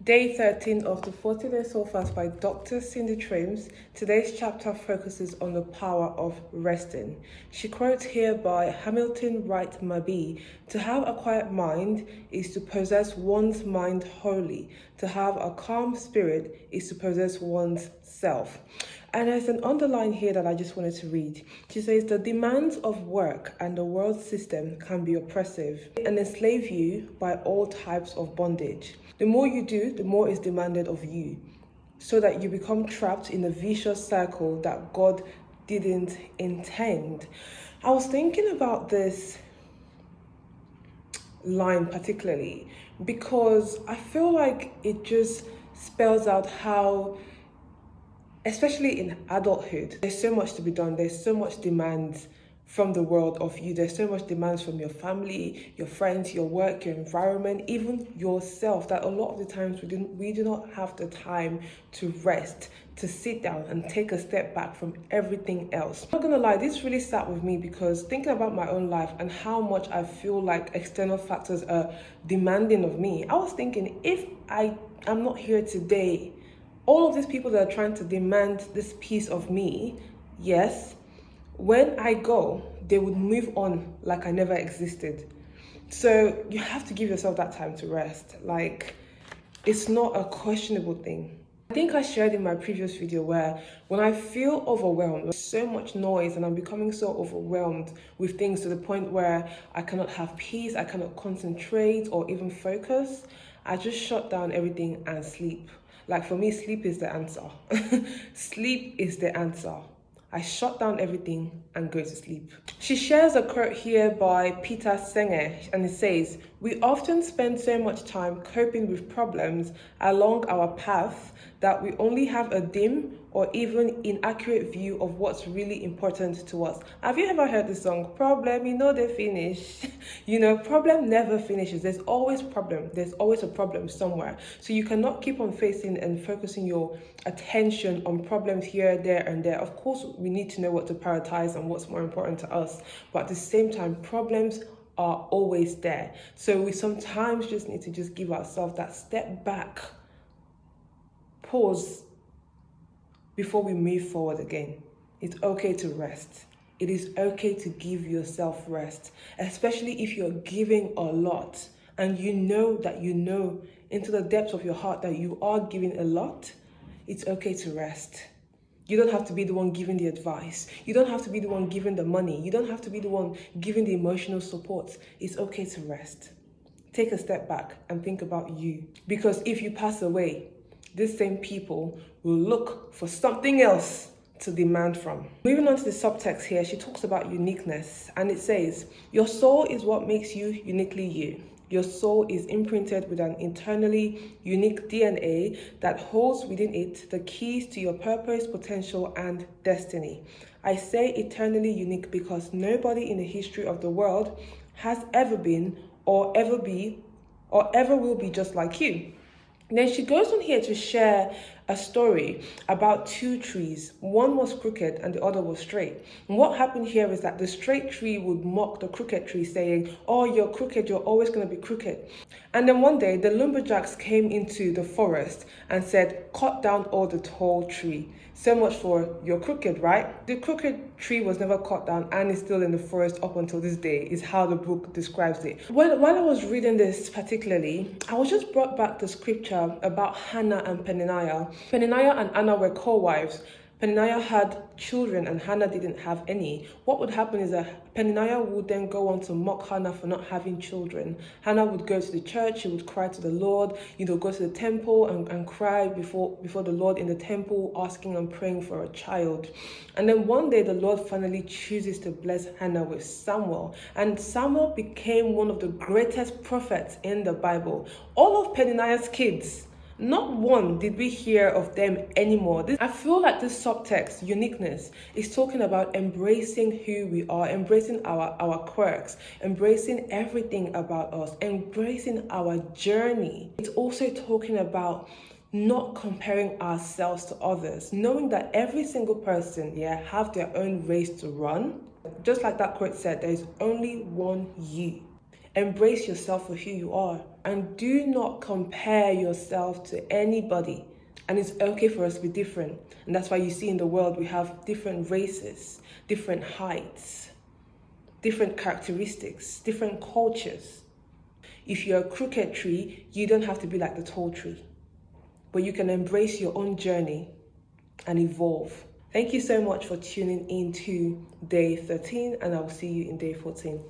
Day 13 of the 40-day soul fast by Dr. Cindy Trames. Today's chapter focuses on the power of resting. She quotes here by Hamilton Wright Mabee, "To have a quiet mind is to possess one's mind wholly. To have a calm spirit is to possess one's self." And there's an underline here that I just wanted to read. She says, "The demands of work and the world system can be oppressive and enslave you by all types of bondage. The more you do, the more is demanded of you, so that you become trapped in a vicious cycle that God didn't intend." I was thinking about this line particularly because I feel like it just spells out how, especially in adulthood, there's so much to be done. There's so much demands from the world of you. There's so much demands from your family, your friends, your work, your environment, even yourself, that a lot of the times we do not have the time to rest, to sit down and take a step back from everything else. I'm not gonna lie, this really sat with me because thinking about my own life and how much I feel like external factors are demanding of me, I was thinking, if I am not here today, all of these people that are trying to demand this piece of me, yes, when I go, they would move on like I never existed. So you have to give yourself that time to rest. Like, it's not a questionable thing. I think I shared in my previous video where when I feel overwhelmed, there's so much noise and I'm becoming so overwhelmed with things to the point where I cannot have peace, I cannot concentrate or even focus, I just shut down everything and sleep. Like, for me, sleep is the answer. Sleep is the answer. I shut down everything and go to sleep. She shares a quote here by Peter Senge, and it says, "We often spend so much time coping with problems along our path that we only have a dim or even inaccurate view of what's really important to us." Have you ever heard the song, "Problem, you know they finish"? Problem never finishes. There's always problem. There's always a problem somewhere. So you cannot keep on facing and focusing your attention on problems here, there, and there. Of course, we need to know what to prioritize and what's more important to us. But at the same time, problems are always there. So we sometimes just need to just give ourselves that step back, pause before we move forward again. It's okay to rest. It is okay to give yourself rest, especially if you're giving a lot and you know into the depths of your heart that you are giving a lot. It's okay to rest. You don't have to be the one giving the advice. You don't have to be the one giving the money. You don't have to be the one giving the emotional support. It's okay to rest. Take a step back and think about you. Because if you pass away, these same people will look for something else to demand from. Moving on to the subtext here, she talks about uniqueness, and it says, "Your soul is what makes you uniquely you. Your soul is imprinted with an internally unique DNA that holds within it the keys to your purpose, potential, and destiny." I say eternally unique because nobody in the history of the world has ever been or ever be or ever will be just like you. Then she goes on here to share a story about two trees. One was crooked and the other was straight. And what happened here is that the straight tree would mock the crooked tree, saying, "Oh, you're crooked, you're always going to be crooked." And then one day, the lumberjacks came into the forest and said, "Cut down all the tall tree. So much for you're crooked, right?" The crooked tree was never cut down and is still in the forest up until this day, is how the book describes it. While I was reading this particularly, I was just brought back the scripture about Hannah and Peninnah. Peninnah and Anna were co-wives. Peninnah had children and Hannah didn't have any. What would happen is that Peninnah would then go on to mock Hannah for not having children. Hannah would go to the church, she would cry to the Lord, go to the temple and cry before the Lord in the temple, asking and praying for a child. And then one day the Lord finally chooses to bless Hannah with Samuel. And Samuel became one of the greatest prophets in the Bible. All of Peninnah's kids, not one did we hear of them anymore. I feel like this subtext, uniqueness, is talking about embracing who we are, embracing our quirks, embracing everything about us, embracing our journey. It's also talking about not comparing ourselves to others, knowing that every single person have their own race to run. Just like that quote said, there is only one you. Embrace yourself for who you are and do not compare yourself to anybody. And it's okay for us to be different. And that's why you see in the world we have different races, different heights, different characteristics, different cultures. If you're a crooked tree, you don't have to be like the tall tree. But you can embrace your own journey and evolve. Thank you so much for tuning in to day 13, and I will see you in day 14.